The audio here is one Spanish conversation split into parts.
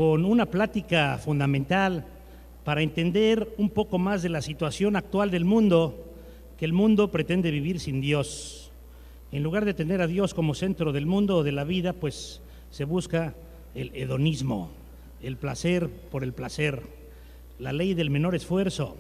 con una plática fundamental para entender un poco más de la situación actual del mundo, que el mundo pretende vivir sin Dios. En lugar de tener a Dios como centro del mundo o de la vida, pues se busca el hedonismo, el placer por el placer, la ley del menor esfuerzo,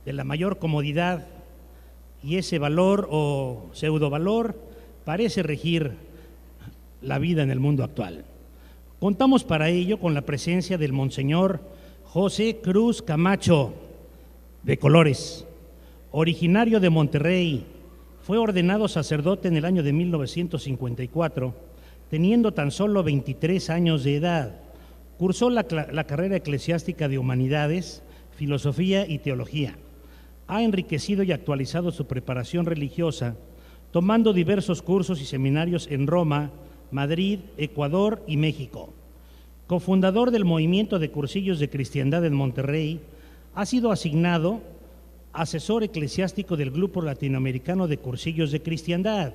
de la mayor comodidad, y ese valor o pseudovalor parece regir la vida en el mundo actual. Contamos para ello con la presencia del Monseñor José Cruz Camacho, de Colores, originario de Monterrey. Fue ordenado sacerdote en el año de 1954, teniendo tan solo 23 años de edad. Cursó la carrera eclesiástica de Humanidades, Filosofía y Teología. Ha enriquecido y actualizado su preparación religiosa, tomando diversos cursos y seminarios en Roma, Madrid, Ecuador y México. Cofundador del Movimiento de Cursillos de Cristiandad en Monterrey, ha sido asignado asesor eclesiástico del Grupo Latinoamericano de Cursillos de Cristiandad.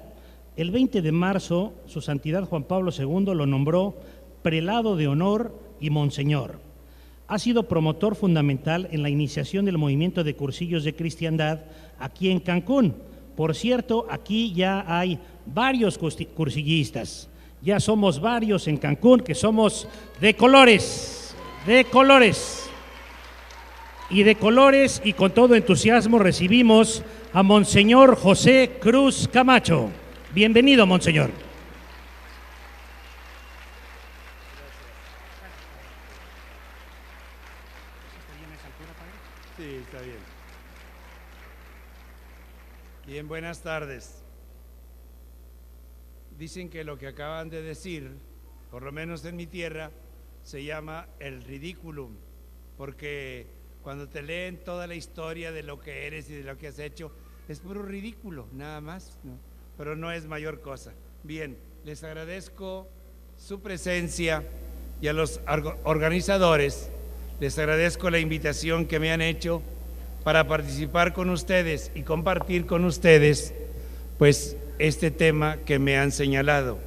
El 20 de marzo, Su Santidad Juan Pablo II lo nombró prelado de honor y monseñor. Ha sido promotor fundamental en la iniciación del Movimiento de Cursillos de Cristiandad aquí en Cancún. Por cierto, aquí ya hay varios cursillistas. Ya somos varios en Cancún que somos de colores. Y de colores y con todo entusiasmo recibimos a Monseñor José Cruz Camacho. Bienvenido, Monseñor. Sí, está bien. Bien, buenas tardes. Dicen que lo que acaban de decir, por lo menos en mi tierra, se llama el ridiculum, porque cuando te leen toda la historia de lo que eres y de lo que has hecho, es puro ridículo, nada más, ¿no? Pero no es mayor cosa. Bien, les agradezco su presencia y a los organizadores les agradezco la invitación que me han hecho para participar con ustedes y compartir con ustedes, pues, este tema que me han señalado.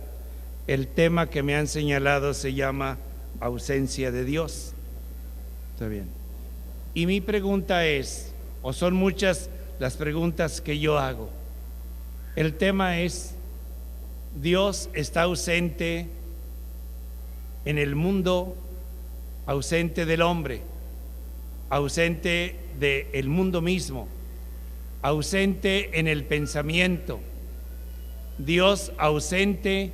El tema que me han señalado se llama ausencia de Dios. Está bien. Y mi pregunta es, o son muchas las preguntas que yo hago. El tema es, Dios está ausente en el mundo, ausente del hombre, ausente del mundo mismo, ausente en el pensamiento. Dios ausente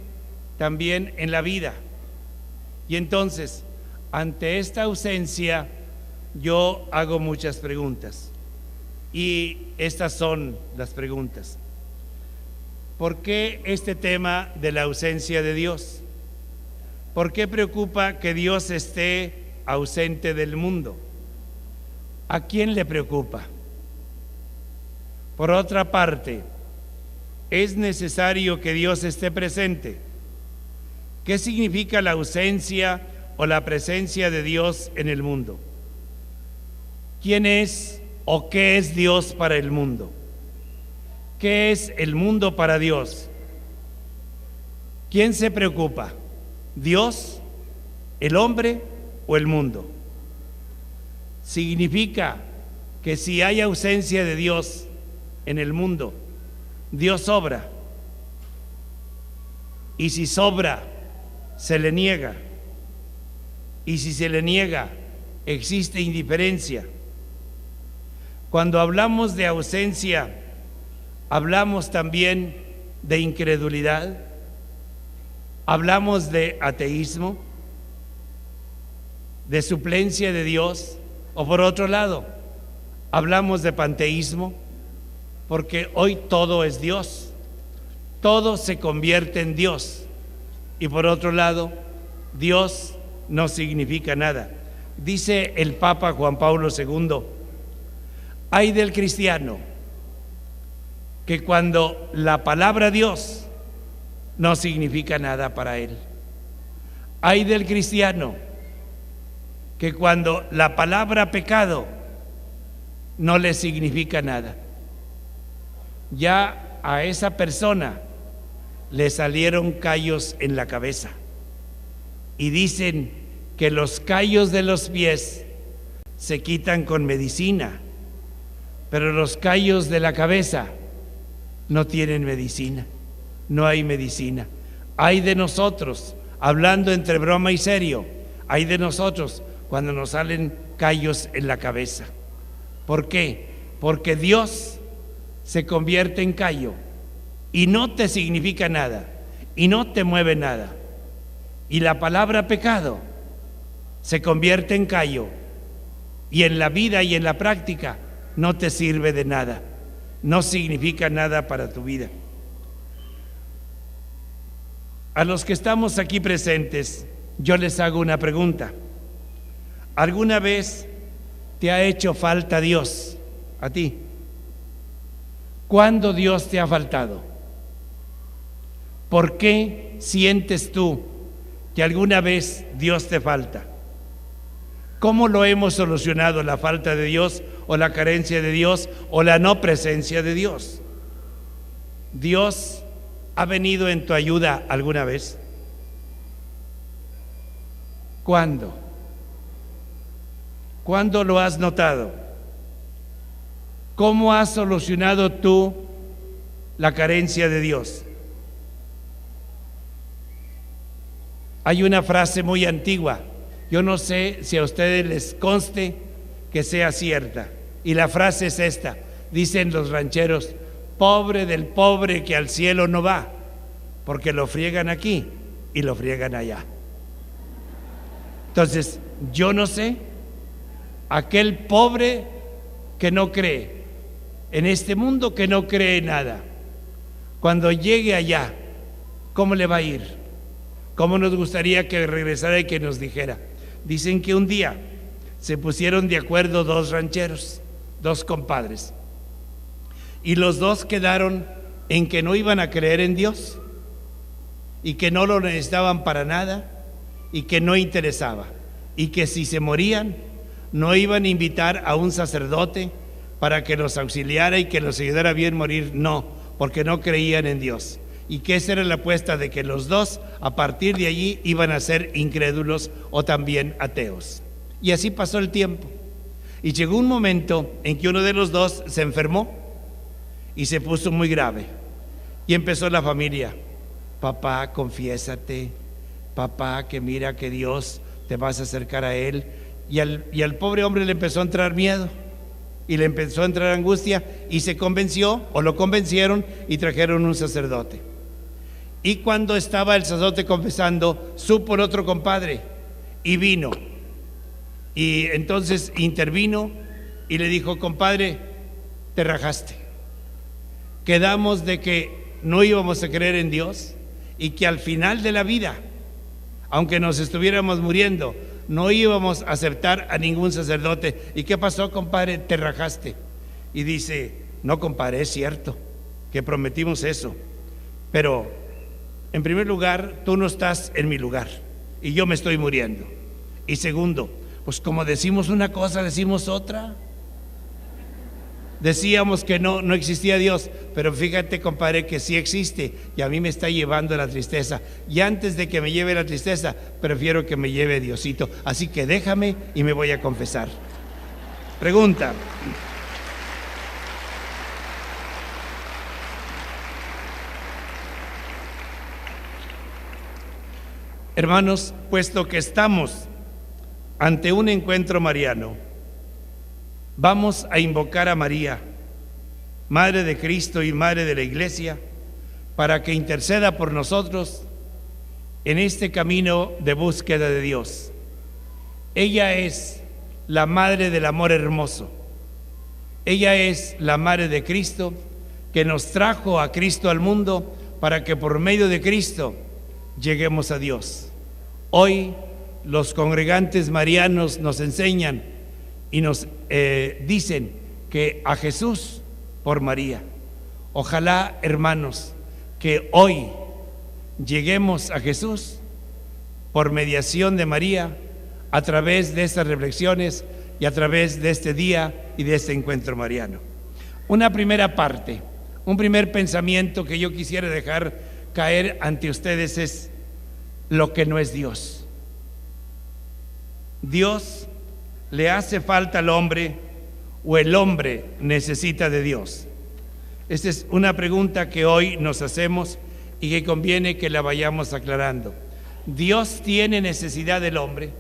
también en la vida. Y entonces, ante esta ausencia, yo hago muchas preguntas. Y estas son las preguntas. ¿Por qué este tema de la ausencia de Dios? ¿Por qué preocupa que Dios esté ausente del mundo? ¿A quién le preocupa? Por otra parte, ¿es necesario que Dios esté presente? ¿Qué significa la ausencia o la presencia de Dios en el mundo? ¿Quién es o qué es Dios para el mundo? ¿Qué es el mundo para Dios? ¿Quién se preocupa? ¿Dios, el hombre o el mundo? Significa que si hay ausencia de Dios en el mundo, Dios sobra, y si sobra, se le niega, y si se le niega, existe indiferencia. Cuando hablamos de ausencia, hablamos también de incredulidad, hablamos de ateísmo, de suplencia de Dios, o por otro lado, hablamos de panteísmo, porque hoy todo es Dios, todo se convierte en Dios, y por otro lado, Dios no significa nada. Dice el Papa Juan Pablo II, ay del cristiano que cuando la palabra Dios no significa nada para él. Ay del cristiano que cuando la palabra pecado no le significa nada. Ya a esa persona le salieron callos en la cabeza y dicen que los callos de los pies se quitan con medicina, pero los callos de la cabeza no tienen medicina, no hay medicina. Hay de nosotros, hablando entre broma y serio, hay de nosotros cuando nos salen callos en la cabeza. ¿Por qué? Porque Dios se convierte en callo y no te significa nada y no te mueve nada. Y la palabra pecado se convierte en callo y en la vida y en la práctica no te sirve de nada, no significa nada para tu vida. A los que estamos aquí presentes, yo les hago una pregunta. ¿Alguna vez te ha hecho falta Dios a ti? ¿Cuándo Dios te ha faltado? ¿Por qué sientes tú que alguna vez Dios te falta? ¿Cómo lo hemos solucionado la falta de Dios o la carencia de Dios o la no presencia de Dios? ¿Dios ha venido en tu ayuda alguna vez? ¿Cuándo? ¿Cuándo lo has notado? ¿Cómo has solucionado tú la carencia de Dios? Hay una frase muy antigua, yo no sé si a ustedes les conste que sea cierta, y la frase es esta, dicen los rancheros: pobre del pobre que al cielo no va, porque lo friegan aquí y lo friegan allá. Entonces, yo no sé, aquel pobre que no cree, en este mundo que no cree nada, cuando llegue allá, ¿cómo le va a ir? ¿Cómo nos gustaría que regresara y que nos dijera? Dicen que un día se pusieron de acuerdo dos rancheros, dos compadres, y los dos quedaron en que no iban a creer en Dios y que no lo necesitaban para nada y que no interesaba, y que si se morían no iban a invitar a un sacerdote para que los auxiliara y que los ayudara bien morir, no, porque no creían en Dios, y que esa era la apuesta de que los dos a partir de allí iban a ser incrédulos o también ateos. Y así pasó el tiempo, y llegó un momento en que uno de los dos se enfermó y se puso muy grave, y empezó la familia: papá, confiésate, papá, que mira que Dios te vas a acercar a Él. Y al pobre hombre le empezó a entrar miedo y le empezó a entrar angustia, y se convenció, o lo convencieron, y trajeron un sacerdote. Y cuando estaba el sacerdote confesando, supo el otro compadre y vino, y entonces intervino y le dijo: compadre, te rajaste, quedamos de que no íbamos a creer en Dios y que al final de la vida, aunque nos estuviéramos muriendo, no íbamos a aceptar a ningún sacerdote. ¿Y qué pasó, compadre? Te rajaste. Y dice: no, compadre, es cierto que prometimos eso, pero en primer lugar, tú no estás en mi lugar y yo me estoy muriendo. Y segundo, pues como decimos una cosa, decimos otra. Decíamos que no existía Dios, pero fíjate, compadre, que sí existe, y a mí me está llevando la tristeza, y antes de que me lleve la tristeza, prefiero que me lleve Diosito, así que déjame y me voy a confesar. Pregunta: hermanos, puesto que estamos ante un encuentro mariano, vamos a invocar a María, Madre de Cristo y Madre de la Iglesia, para que interceda por nosotros en este camino de búsqueda de Dios. Ella es la Madre del amor hermoso. Ella es la Madre de Cristo, que nos trajo a Cristo al mundo para que por medio de Cristo lleguemos a Dios. Hoy los congregantes marianos nos enseñan y nos dicen que a Jesús por María. Ojalá, hermanos, que hoy lleguemos a Jesús por mediación de María, a través de estas reflexiones y a través de este día y de este encuentro mariano. Una primera parte, un primer pensamiento que yo quisiera dejar caer ante ustedes es: lo que no es Dios. ¿Dios le hace falta al hombre o el hombre necesita de Dios? Esta es una pregunta que hoy nos hacemos y que conviene que la vayamos aclarando. ¿Dios tiene necesidad del hombre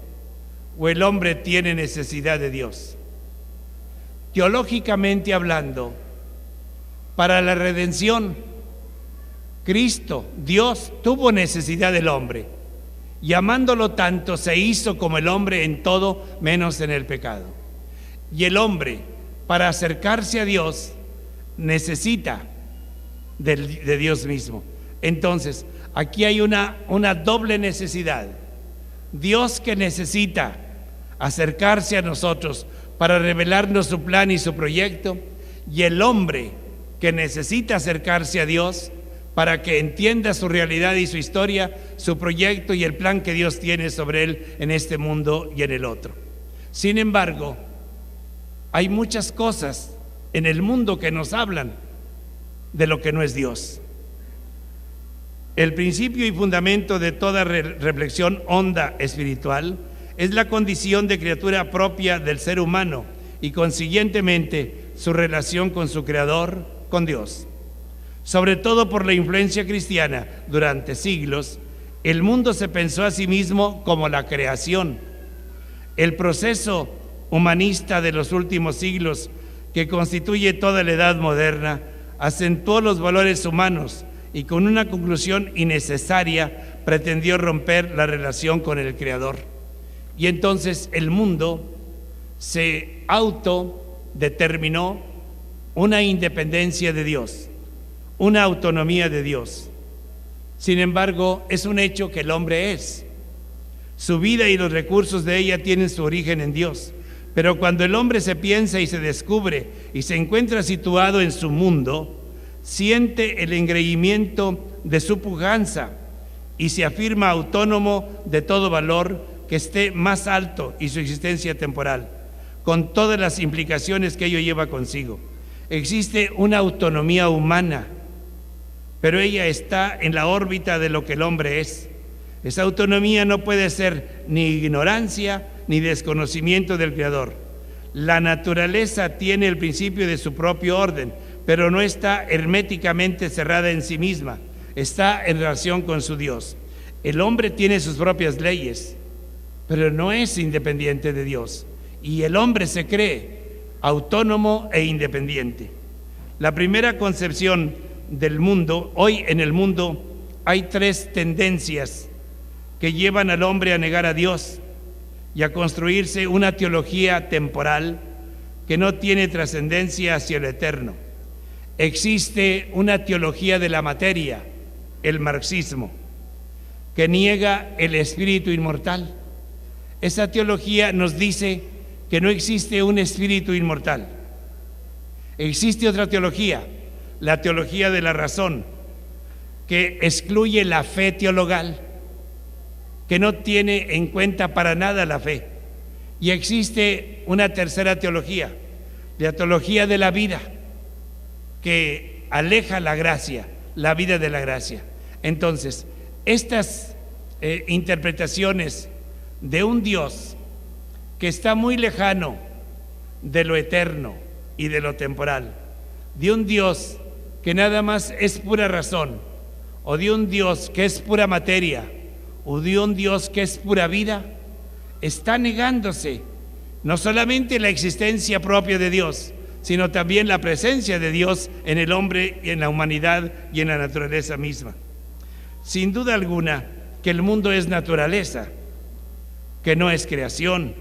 o el hombre tiene necesidad de Dios? Teológicamente hablando, para la redención, Cristo, Dios, tuvo necesidad del hombre y amándolo tanto se hizo como el hombre en todo menos en el pecado. Y el hombre, para acercarse a Dios, necesita de Dios mismo. Entonces, aquí hay una doble necesidad. Dios que necesita acercarse a nosotros para revelarnos su plan y su proyecto, y el hombre que necesita acercarse a Dios para que entienda su realidad y su historia, su proyecto y el plan que Dios tiene sobre él en este mundo y en el otro. Sin embargo, hay muchas cosas en el mundo que nos hablan de lo que no es Dios. El principio y fundamento de toda reflexión honda espiritual es la condición de criatura propia del ser humano y consiguientemente su relación con su Creador, con Dios. Sobre todo por la influencia cristiana durante siglos, el mundo se pensó a sí mismo como la creación. El proceso humanista de los últimos siglos, que constituye toda la edad moderna, acentuó los valores humanos y con una conclusión innecesaria pretendió romper la relación con el Creador. Y entonces el mundo se autodeterminó una independencia de Dios, una autonomía de Dios. Sin embargo, es un hecho que el hombre es. Su vida y los recursos de ella tienen su origen en Dios. Pero cuando el hombre se piensa y se descubre y se encuentra situado en su mundo, siente el engreimiento de su pujanza y se afirma autónomo de todo valor que esté más alto y su existencia temporal, con todas las implicaciones que ello lleva consigo. Existe una autonomía humana, pero ella está en la órbita de lo que el hombre es. Esa autonomía no puede ser ni ignorancia ni desconocimiento del Creador. La naturaleza tiene el principio de su propio orden, pero no está herméticamente cerrada en sí misma, está en relación con su Dios. El hombre tiene sus propias leyes, pero no es independiente de Dios, y el hombre se cree autónomo e independiente. La primera concepción del mundo, hoy en el mundo hay tres tendencias que llevan al hombre a negar a Dios y a construirse una teología temporal que no tiene trascendencia hacia lo eterno. Existe una teología de la materia, el marxismo, que niega el espíritu inmortal. Esa teología nos dice que no existe un espíritu inmortal. Existe otra teología, la teología de la razón, que excluye la fe teologal, que no tiene en cuenta para nada la fe. Y existe una tercera teología, la teología de la vida, que aleja la gracia, la vida de la gracia. Entonces, estas interpretaciones de un Dios que está muy lejano de lo eterno y de lo temporal, de un Dios que nada más es pura razón, o de un Dios que es pura materia, o de un Dios que es pura vida, está negándose no solamente la existencia propia de Dios, sino también la presencia de Dios en el hombre y en la humanidad y en la naturaleza misma. Sin duda alguna que el mundo es naturaleza, que no es creación,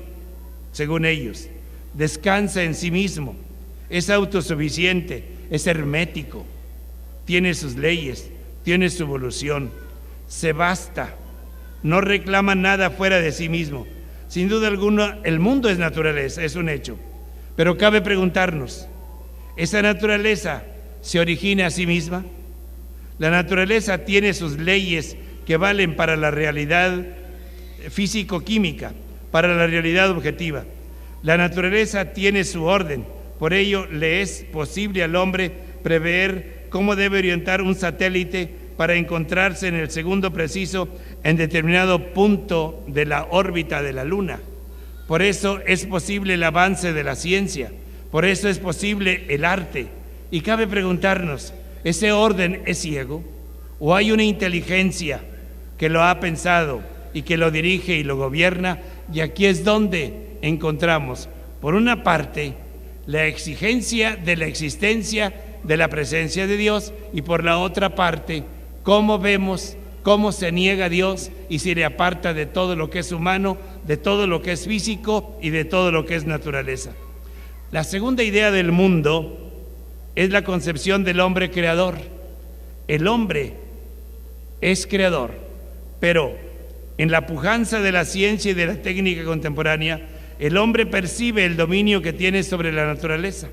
según ellos. Descansa en sí mismo, es autosuficiente, es hermético, tiene sus leyes, tiene su evolución, se basta, no reclama nada fuera de sí mismo. Sin duda alguna, el mundo es naturaleza, es un hecho. Pero cabe preguntarnos, ¿esa naturaleza se origina a sí misma? La naturaleza tiene sus leyes que valen para la realidad físico-química, para la realidad objetiva. La naturaleza tiene su orden, por ello le es posible al hombre prever cómo debe orientar un satélite para encontrarse en el segundo preciso en determinado punto de la órbita de la Luna. Por eso es posible el avance de la ciencia, por eso es posible el arte. Y cabe preguntarnos, ¿ese orden es ciego? ¿O hay una inteligencia que lo ha pensado y que lo dirige y lo gobierna? Y aquí es donde encontramos, por una parte, la exigencia de la existencia de la presencia de Dios, y por la otra parte, cómo vemos cómo se niega a Dios y se le aparta de todo lo que es humano, de todo lo que es físico y de todo lo que es naturaleza. La segunda idea del mundo es la concepción del hombre creador. El hombre es creador, pero en la pujanza de la ciencia y de la técnica contemporánea, el hombre percibe el dominio que tiene sobre la naturaleza.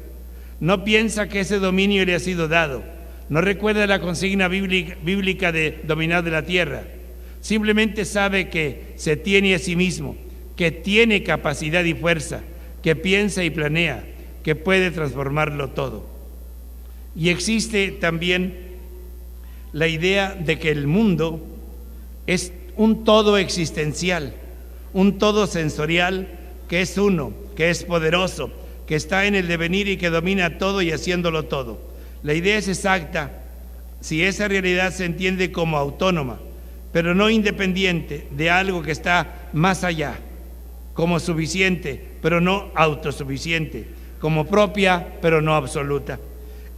No piensa que ese dominio le ha sido dado. No recuerda la consigna bíblica de dominar de la tierra. Simplemente sabe que se tiene a sí mismo, que tiene capacidad y fuerza, que piensa y planea, que puede transformarlo todo. Y existe también la idea de que el mundo es un todo existencial, un todo sensorial, que es uno, que es poderoso, que está en el devenir y que domina todo y haciéndolo todo. La idea es exacta si esa realidad se entiende como autónoma, pero no independiente de algo que está más allá, como suficiente, pero no autosuficiente, como propia, pero no absoluta.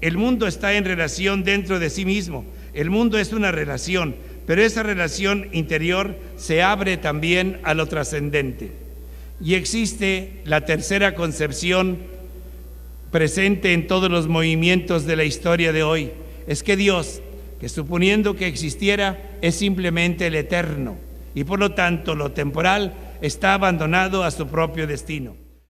El mundo está en relación dentro de sí mismo. El mundo es una relación, pero esa relación interior se abre también a lo trascendente. Y existe la tercera concepción presente en todos los movimientos de la historia de hoy. Es que Dios, que suponiendo que existiera, es simplemente el eterno, y por lo tanto lo temporal está abandonado a su propio destino.